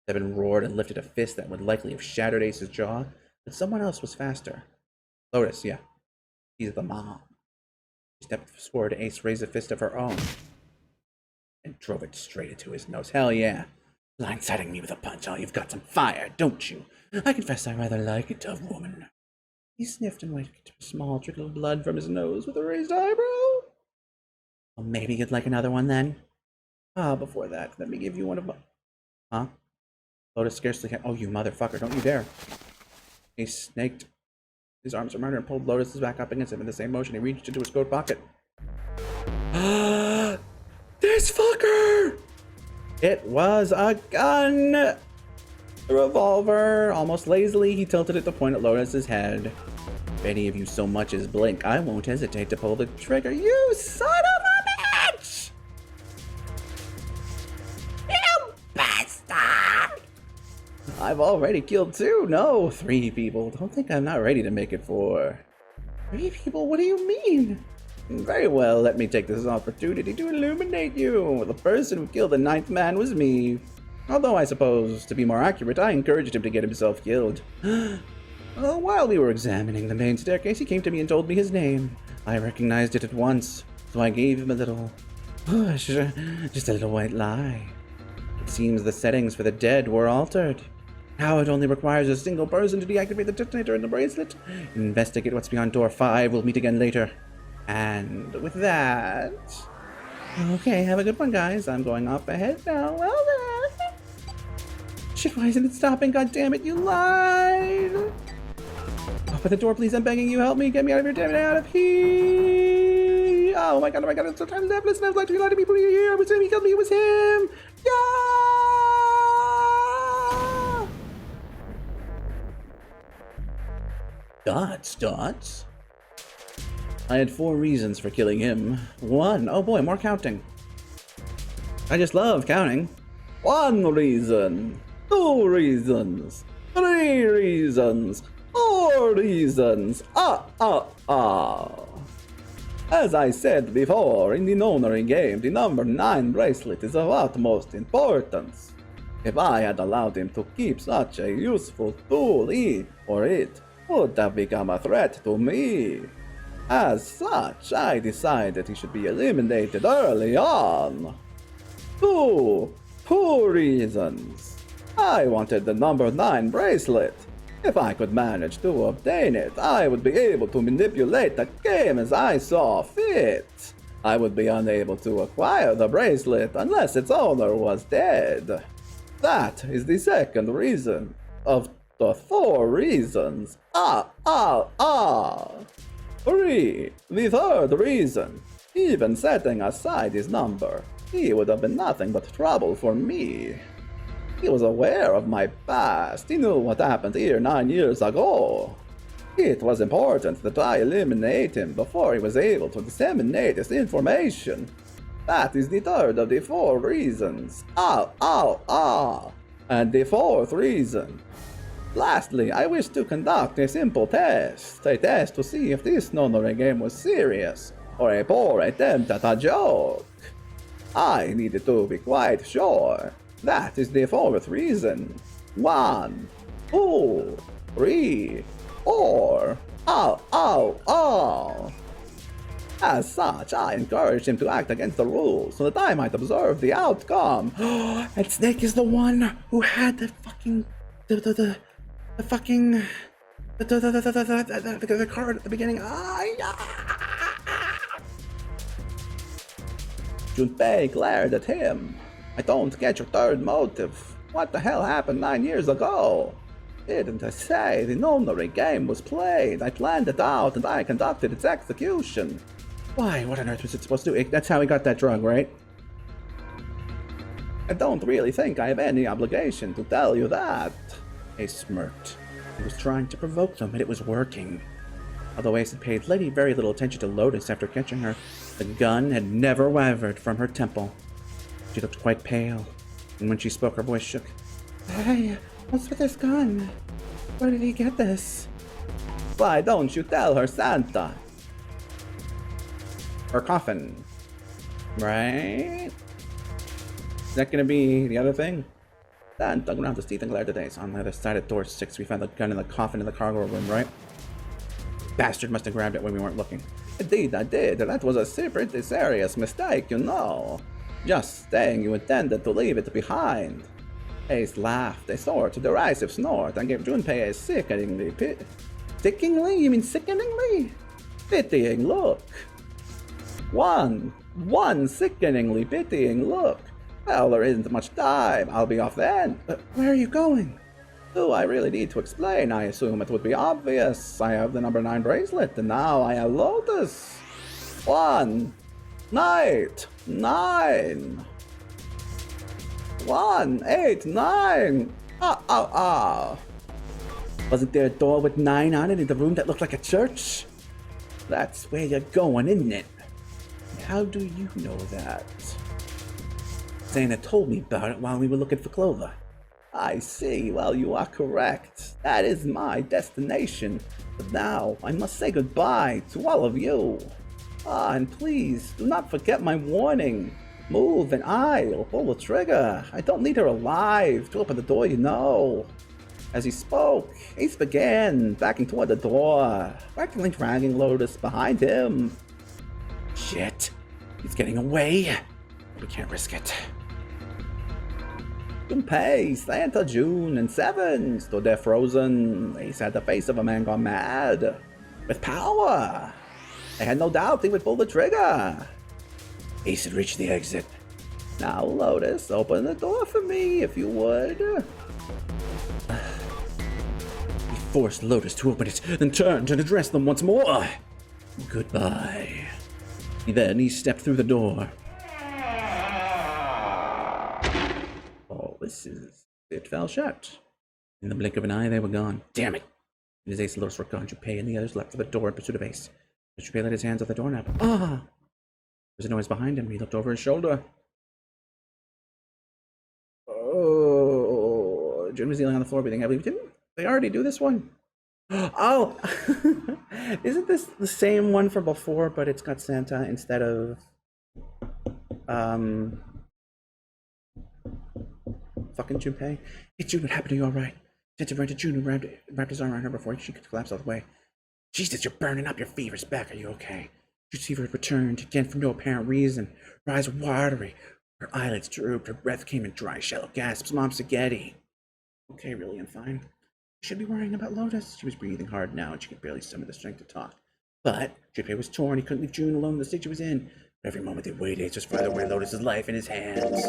Devin roared and lifted a fist that would likely have shattered Ace's jaw, but someone else was faster. Lotus, yeah. She's the mom. She stepped forward. Ace raised a fist of her own and drove it straight into his nose. Hell yeah. Blindsiding me with a punch. Oh, you've got some fire, don't you? I confess I rather like a tough woman. He sniffed and wiped a small trickle of blood from his nose with a raised eyebrow. Well, maybe you'd like another one then? Ah, before that, let me give you one of my... Huh? Lotus scarcely had... Oh, you motherfucker, don't you dare. He snaked his arms around her and pulled Lotus's back up against him. In the same motion, he reached into his coat pocket. This fucker! It was a gun! A revolver. Almost lazily, he tilted it to point at Lotus's head. If any of you so much as blink, I won't hesitate to pull the trigger. You son of a bitch! You bastard! I've already killed 2. No, 3 people. Don't think I'm not ready to make it 4. 3 people? What do you mean? Very well, let me take this opportunity to illuminate you. The person who killed the 9th man was me. Although I suppose, to be more accurate, I encouraged him to get himself killed. While we were examining the main staircase, he came to me and told me his name. I recognized it at once, so I gave him a little push, just a little white lie. It seems the settings for the dead were altered. Now it only requires a single person to deactivate the detonator in the bracelet. Investigate what's beyond door 5. We'll meet again later. And with that... Okay, have a good one, guys. I'm going off ahead now. Well then. Shit, why isn't it stopping? God damn it, you lied! Open the door, please. I'm begging you. Help me. Get me out of here. Damn it, out of here. Oh my god, oh my god. It's so time left. Listen, I was like, you lied to me. Please, here. It was him. He killed me. It was him. Yeah! Dots? I had 4 reasons for killing him. 1. Oh boy, more counting. I just love counting. 1 reason. 2 reasons. 3 reasons. 4 reasons. As I said before, in the nonary game, the number 9 bracelet is of utmost importance. If I had allowed him to keep such a useful tool, he or it would have become a threat to me. As such, I decided he should be eliminated early on. 2 reasons. I wanted the number 9 bracelet. If I could manage to obtain it, I would be able to manipulate the game as I saw fit. I would be unable to acquire the bracelet unless its owner was dead. That is the 2nd reason of the 4 reasons. 3. The 3rd reason. Even setting aside his number, he would have been nothing but trouble for me. He was aware of my past. He knew what happened here 9 years ago. It was important that I eliminate him before he was able to disseminate this information. That is the 3rd of the 4 reasons. And the 4th reason. Lastly, I wish to conduct a simple test. A test to see if this nonary game was serious, or a poor attempt at a joke. I needed to be quite sure. That is the 4th reason. 1, 2, 3, 4. As such, I encouraged him to act against the rules so that I might observe the outcome. And Snake is the one who had the fucking... the card at the beginning. Junpei glared at him. I don't get your 3rd motive. What the hell happened 9 years ago? Didn't I say the nonary game was played? I planned it out and I conducted its execution. Why, what on earth was it supposed to do? That's how he got that drug, right? I don't really think I have any obligation to tell you that. Ace smirked. He was trying to provoke them, and it was working. Although Ace had paid very little attention to Lotus after catching her, the gun had never wavered from her temple. She looked quite pale, and when she spoke, her voice shook. Hey, what's with this gun? Where did he get this? Why don't you tell her, Santa? Her coffin. Right? Is that gonna be the other thing? Then dug around his teeth and glared at Ace. On the other side of door 6, we found the gun in the coffin in the cargo room, right? Bastard must have grabbed it when we weren't looking. Indeed, I did. That was a pretty serious mistake, you know. Just saying you intended to leave it behind. Ace laughed, a sort derisive snort, and gave Junpei a sickeningly sickeningly? You mean sickeningly? Pitying look. One sickeningly pitying look. Well, there isn't much time. I'll be off then. Where are you going? Do I really need to explain? I assume it would be obvious. I have the number 9 bracelet, and now I have Lotus. 1 night 9. 1 8 9. Wasn't there a door with 9 on it in the room that looked like a church? That's where you're going, isn't it? How do you know that? Santa told me about it while we were looking for Clover. I see. Well, you are correct. That is my destination. But now, I must say goodbye to all of you. And please, do not forget my warning. Move and I'll pull the trigger. I don't need her alive to open the door, you know. As he spoke, Ace began backing toward the door, practically dragging Lotus behind him. Shit, he's getting away. We can't risk it. Junpei, Santa, June, and 7 stood there frozen. Ace had the face of a man gone mad. With power. They had no doubt he would pull the trigger. Ace had reached the exit. Now, Lotus, open the door for me, if you would. He forced Lotus to open it, then turned and addressed them once more. Goodbye. Then he stepped through the door. It fell shut. In the blink of an eye, they were gone. Damn it! As Ace and Lotus were gone, Junpei and the others leapt for the door in pursuit of Ace. Junpei let his hands off the doorknob. There was a noise behind him. He looked over his shoulder. Oh, June was kneeling on the floor, breathing heavily. Didn't they already do this one? Oh! Isn't this the same one from before, but it's got Santa instead of... fucking Junpei. Hey June, what happened to you? All right? Santa ran to June and wrapped his arm around her before she could collapse all the way. Jesus, you're burning up. Your fever's back. Are you okay? June's fever had returned again for no apparent reason. Her eyes were watery. Her eyelids drooped. Her breath came in dry, shallow gasps. Mom spaghetti. Okay, really, I'm fine. You should be worrying about Lotus. She was breathing hard now, and she could barely summon the strength to talk. But Junpei was torn. He couldn't leave June alone in the state she was in. Every moment they waited, Ace was farther away, Lotus's life in his hands.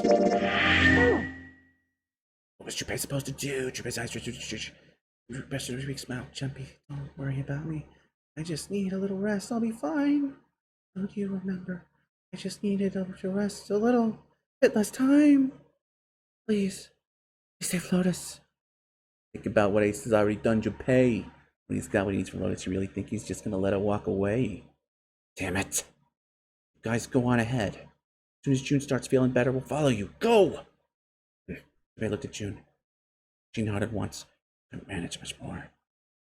What was Junpei supposed to do? Junpei's eyes rested a weak smile. Jumpy, don't worry about me. I just need a little rest. I'll be fine. Don't you remember? I just needed to rest a little bit less time. Please. Be safe, Lotus. Think about what Ace has already done, Junpei. When he's got what he needs from Lotus, you really think he's just gonna let her walk away? Damn it. You guys, go on ahead. As soon as June starts feeling better, we'll follow you. Go! Junpei looked at June. She nodded once. Couldn't manage much more.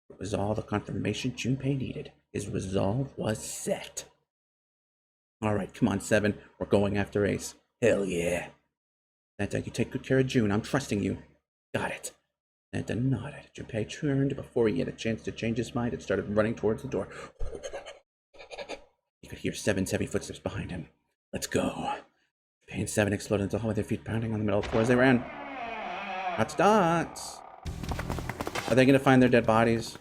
It was all the confirmation Junpei needed. His resolve was set. Alright, come on, 7. We're going after Ace. Hell yeah. Santa, you take good care of June. I'm trusting you. Got it. Santa nodded. Junpei turned before he had a chance to change his mind and started running towards the door. He could hear 7's heavy footsteps behind him. Let's go. Junpei and 7 exploded into the hall with their feet pounding on the metal floor as they ran. Dots. Are they going to find their dead bodies?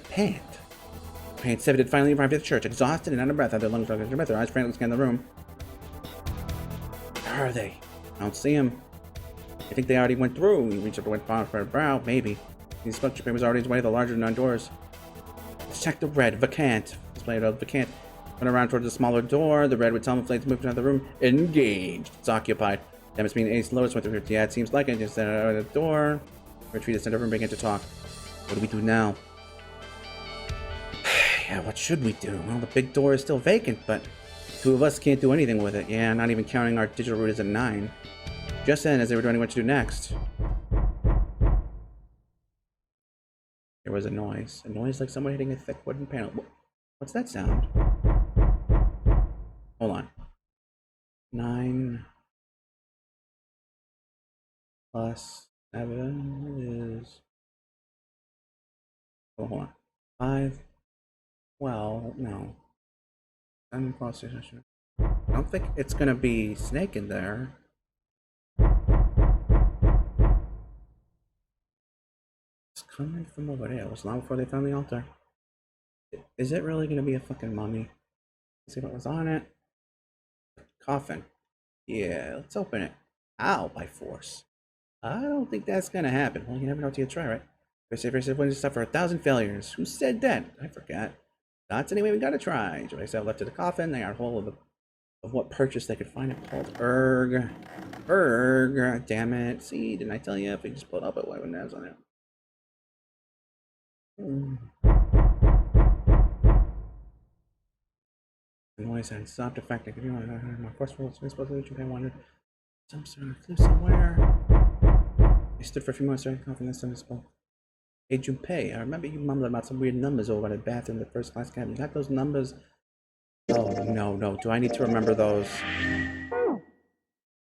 Pant. Pant 7 had finally arrived at the church, exhausted and out of breath. Their lungs struck their eyes frantically scanned the room. Where are they? I don't see them. I think they already went through. He reached up and went far for a brow, maybe. He spoke. Junpei was already his way to the larger than doors. Let's check the red. Vacant. Displayed of vacant. Went around towards the smaller door. The red with helmet flames moved to another room. Engaged. It's occupied. That must mean Ace Lotus went through here. Yeah, it seems like it. Just out of the door. Retreated, center room, began to talk. What do we do now? Yeah, what should we do? Well, the big door is still vacant, but two of us can't do anything with it. Yeah, not even counting our digital route is at 9. Just then, as they were doing what to do next, there was a noise. A noise like someone hitting a thick wooden panel. What's that sound? Hold on. 9 plus 7 is... Oh, hold on. 5. Well, no. 7 plus 6. I don't think it's gonna be Snake in there. It's coming from over there. It was long before they found the altar. Is it really gonna be a fucking mummy? Let's see what was on it. Coffin. Yeah, let's open it. Ow, by force. I don't think that's gonna happen. Well, you never know till you try, right? Very safe way to suffer 1,000 failures. Who said that? I forgot. That's anyway, we gotta try. Joy said left to the coffin. They got hold of what purchase they could find it called. Erg. Damn it. See, didn't I tell you? If we just pull it up, it wouldn't have on it. The noise had stopped affecting you. My forceful supposed to Japan wanted some sort of clue somewhere. I stood for a few moments during confidence in this book. Hey Junpei, I remember you mumbled about some weird numbers over at the bathroom in the first class cabin. You got those numbers? Oh no. Do I need to remember those?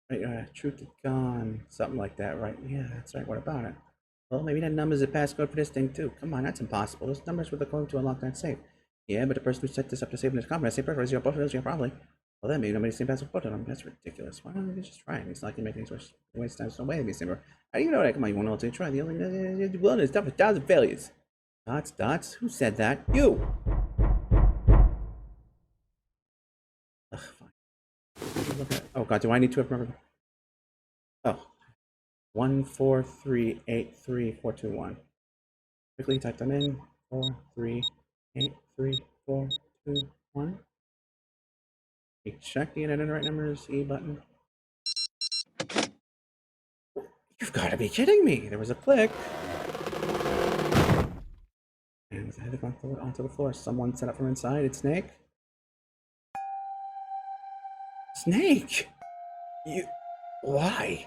Right, truth is gone. Something like that, right? Yeah, that's right. What about it? Well, maybe that number's a passcode for this thing too. Come on, that's impossible. Those numbers were the code to unlock that safe. Yeah, but the person who set this up to save in his comment, same purpose, both of those, yeah, probably. Well, then maybe nobody's same password both of them. That's ridiculous. Why don't we just try it? It's not gonna make things worse. Waste time. No way to be simple. How do you know that? Come on, you won't know until you try. The only well is tough with 1,000 failures. Dots. Who said that? You. Ugh, fine. Oh god, do I need to remember? Oh. 14383 Quickly type them in. 4383421. Check the internet right numbers. E button. You've got to be kidding me! There was a click. And with the head onto the floor. Someone set up from inside. It's Snake. Snake! You... Why?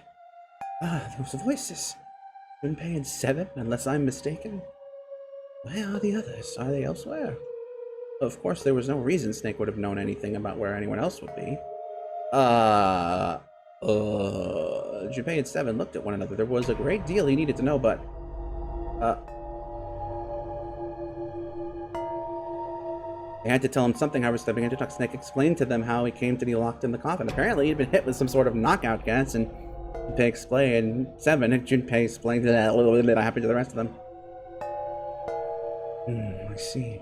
Those voices. Junpei and 7, unless I'm mistaken. Where are the others? Are they elsewhere? Of course, there was no reason Snake would have known anything about where anyone else would be. Junpei and 7 looked at one another. There was a great deal he needed to know, but... They had to tell him something, however, stepping into talk. Snake explained to them how he came to be locked in the coffin. Apparently, he'd been hit with some sort of knockout gas, and Junpei explained, and Junpei explained that a little bit happened to the rest of them. I see.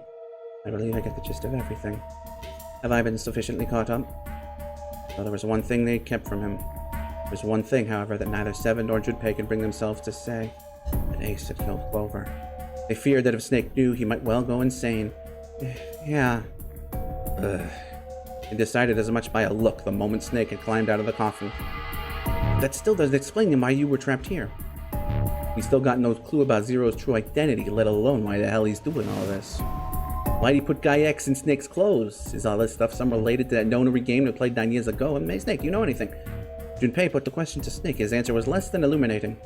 I believe I get the gist of everything. Have I been sufficiently caught up? Well, there was one thing they kept from him. There was one thing, however, that neither 7 nor Junpei could bring themselves to say. That Ace had killed Clover. They feared that if Snake knew, he might well go insane. Yeah. They decided as much by a look the moment Snake had climbed out of the coffin. That still doesn't explain why you were trapped here. We still got no clue about Zero's true identity, let alone why the hell he's doing all this. Why'd he put Guy X in Snake's clothes? Is all this stuff some related to that Nonary game we played 9 years ago? And hey, Snake, you know anything? Junpei put the question to Snake. His answer was less than illuminating.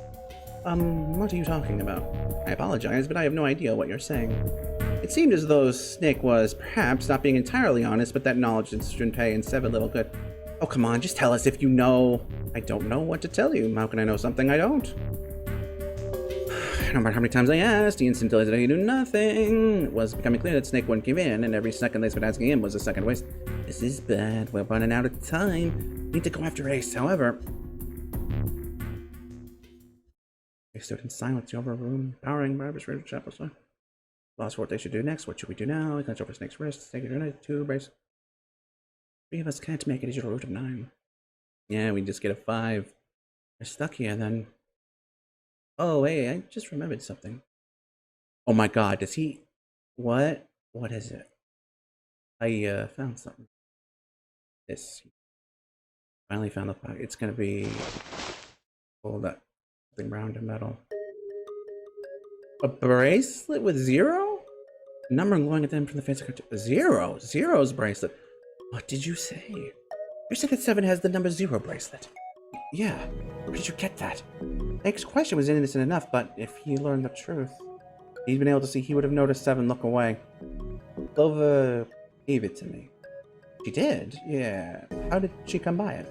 What are you talking about? I apologize, but I have no idea what you're saying. It seemed as though Snake was, perhaps, not being entirely honest, but that knowledge did Junpei and 7 little good. Oh, come on, just tell us if you know. I don't know what to tell you. How can I know something I don't? No matter how many times I asked, he instantly said he knew nothing. It was becoming clear that Snake wouldn't give in, and every second they spent asking him was a second waste. This is bad. We're running out of time. Need to go after Ace, however. They stood in silence over a room, powering Barbara's Rachel Chapel. Lost what they should do next. What should we do now? He clenched over Snake's wrist. Snake united 2 brace. 3 of us can't make a digital route of 9. Yeah, we just get a 5. We're stuck here then. Oh, hey, I just remembered something. Oh my god, does he... What? What is it? I, found something. This. Finally found the pocket. It's gonna be... Hold up. Something round and metal. A bracelet with 0? Number glowing at them from the fancy cartoon. Zero. Zero's bracelet. What did you say? You said that 7 has the number 0 bracelet. Yeah. Where did you get that? Snake's question was innocent enough, but if he learned the truth, he'd been able to see, he would have noticed 7 look away. Clover gave it to me. She did? Yeah. How did she come by it?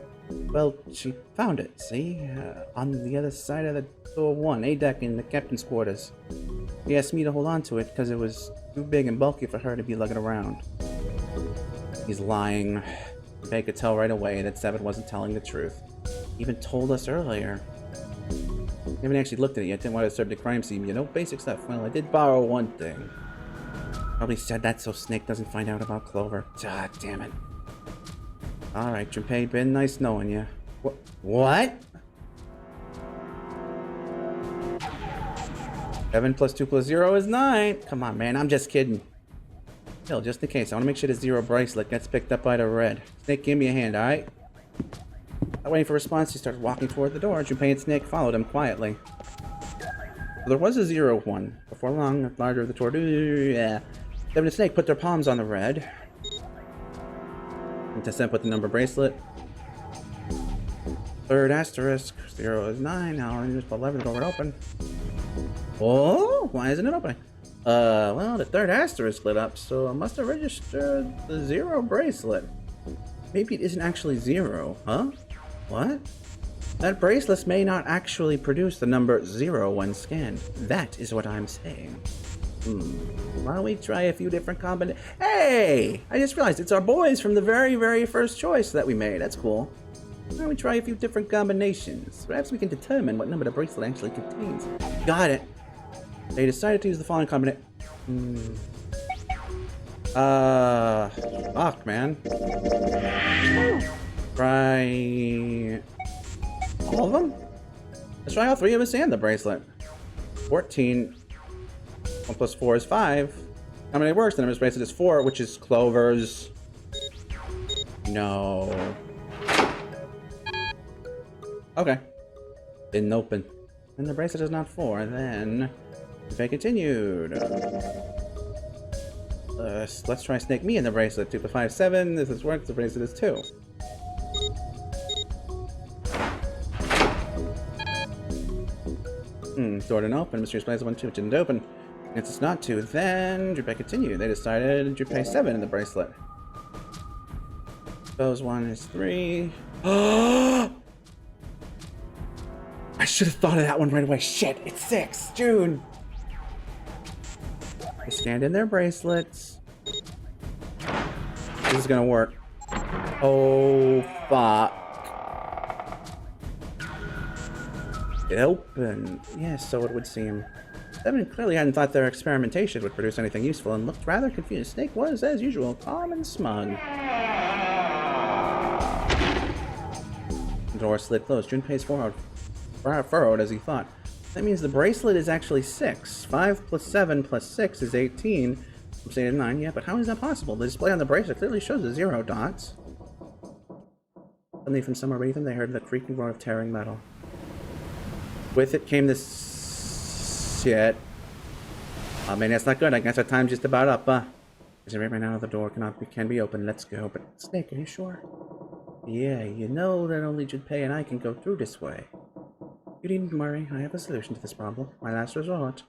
Well, she found it, see? On the other side of the door 1, A deck in the captain's quarters. He asked me to hold on to it because it was too big and bulky for her to be lugging around. He's lying. They could tell right away that 7 wasn't telling the truth. He even told us earlier. I haven't actually looked at it yet. Didn't want to disturb the crime scene. You know, basic stuff. Well, I did borrow one thing. Probably said that so Snake doesn't find out about Clover. God damn it. Alright, Junpei, been nice knowing you. What? 7 plus 2 plus 0 is 9. Come on, man. I'm just kidding. Still, just in case, I want to make sure the 0 bracelet gets picked up by the red. Snake, give me a hand, alright? Not waiting for a response, he started walking toward the door. Junpei and Snake followed him quietly. There was a 0 one. Before long, the larger of the door. Yeah. 7 and Snake put their palms on the red. And Tessa put the number bracelet. Third asterisk. 0 is 9. Now I just 11 to go open. Oh, why isn't it opening? Well, the third asterisk lit up, so I must have registered the 0 bracelet. Maybe it isn't actually 0, huh? What? That bracelet may not actually produce the number 0 when scanned. That is what I'm saying. Why don't we try a few different combinations? Hey! I just realized it's our boys from the very, very first choice that we made. That's cool. Why don't we try a few different combinations? Perhaps we can determine what number the bracelet actually contains. Got it. They decided to use the following combination. Fuck, man. Try all of them? Let's try all 3 of us and the bracelet. 14. 1 plus 4 is 5. How many works? The number's bracelet is 4, which is Clover's. No. Okay. Didn't open. And the bracelet is not 4. Then if I continued. Let's try Snake Me in the bracelet. 2 plus 5 is 7. This is works. The bracelet is 2. Door didn't open. Mysterious bracelet 1, 2. It didn't open. Since it's not 2, then Junpei continued. They decided Junpei 7 in the bracelet. Those 1 is 3. I should have thought of that one right away. Shit, it's 6. June. They scanned in their bracelets. This is gonna work. Oh, fuck. It opened. Yes, so it would seem. 7 clearly hadn't thought their experimentation would produce anything useful and looked rather confused. Snake was, as usual, calm and smug. The door slid closed. Junpei's forehead furrowed as he thought. That means the bracelet is actually 6. 5 plus 7 plus 6 is 18. I'm saying 9, yeah, but how is that possible? The display on the bracelet clearly shows the 0 dots. Suddenly from somewhere beneath them, they heard the creaking roar of tearing metal. With it came this shit. I mean, that's not good. I guess our time's just about up, Is it right now? The door can be opened. Let's go. But Snake, are you sure? Yeah, you know that only Junpei and I can go through this way. You needn't worry. I have a solution to this problem. My last resort.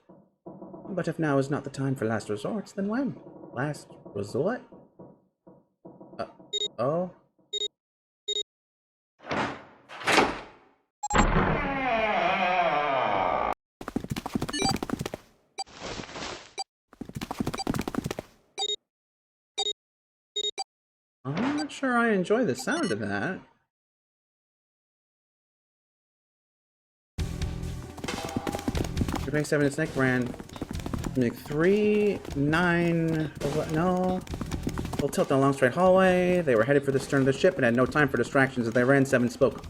But if now is not the time for last resorts, then when? Last resort? Oh. I'm not sure I enjoy the sound of that. Junpei 7 and Snake ran. 3, 9, no. We'll tilt down a long straight hallway. They were headed for the stern of the ship and had no time for distractions as they ran. 7 spoke.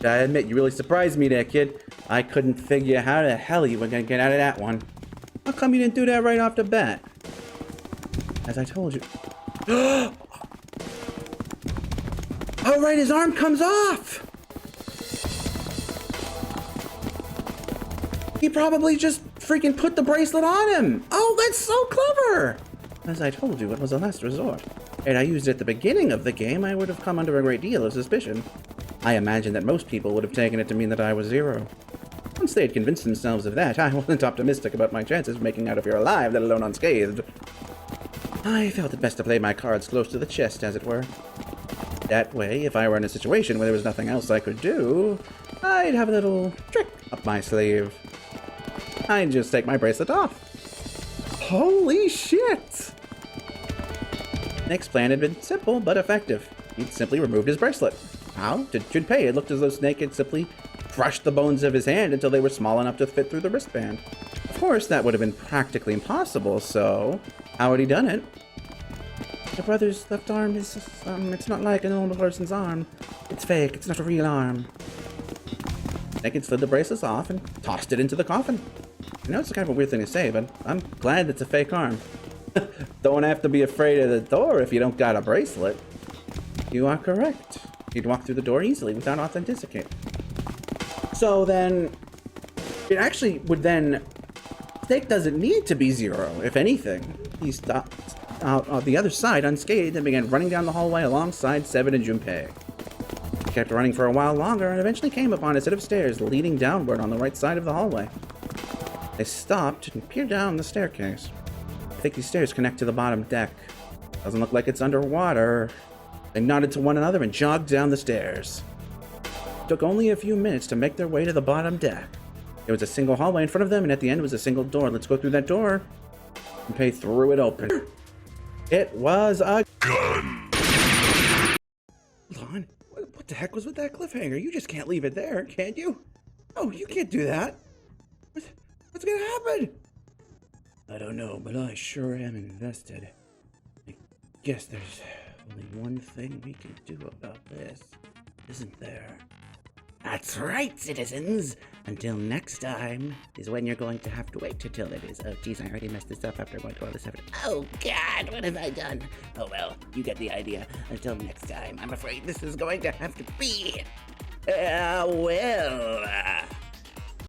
I admit, you really surprised me there, kid. I couldn't figure how the hell you were gonna get out of that one. How come you didn't do that right off the bat? As I told you. Oh, right, his arm comes off! He probably just freaking put the bracelet on him. Oh, that's so clever. As I told you, it was a last resort. Had I used it at the beginning of the game, I would have come under a great deal of suspicion. I imagine that most people would have taken it to mean that I was zero. Once they had convinced themselves of that, I wasn't optimistic about my chances of making out of here alive, let alone unscathed. I felt it best to play my cards close to the chest, as it were. That way, if I were in a situation where there was nothing else I could do, I'd have a little trick up my sleeve. I'd just take my bracelet off. Holy shit! Nick's plan had been simple but effective. He'd simply removed his bracelet. How? To Junpei, it looked as though Snake had simply crushed the bones of his hand until they were small enough to fit through the wristband. Of course, that would have been practically impossible, so how had he done it? The brother's left arm is, it's not like a normal person's arm. It's fake, it's not a real arm. Snake had slid the bracelets off and tossed it into the coffin. I know it's kind of a weird thing to say, but I'm glad it's a fake arm. Don't have to be afraid of the door if you don't got a bracelet. You are correct. You'd walk through the door easily without authenticity. So then, it actually would then, Snake doesn't need to be zero, if anything. He stopped out on the other side unscathed and began running down the hallway alongside Seven and Junpei. He kept running for a while longer and eventually came upon a set of stairs leading downward on the right side of the hallway. They stopped and peered down the staircase. I think these stairs connect to the bottom deck. Doesn't look like it's underwater. They nodded to one another and jogged down the stairs. It took only a few minutes to make their way to the bottom deck. There was a single hallway in front of them, and at the end was a single door. Let's go through that door. Junpei threw it open. It was a gun! Hold on. What the heck was with that cliffhanger? You just can't leave it there, can you? Oh, you can't do that. What's gonna happen? I don't know, but I sure am invested. I guess there's only one thing we can do about this, isn't there? That's right, citizens! Until next time is when you're going to have to wait until it is. Oh, geez, I already messed this up after going to all this effort. Oh, God, what have I done? Oh, well, you get the idea. Until next time, I'm afraid this is going to have to be... well...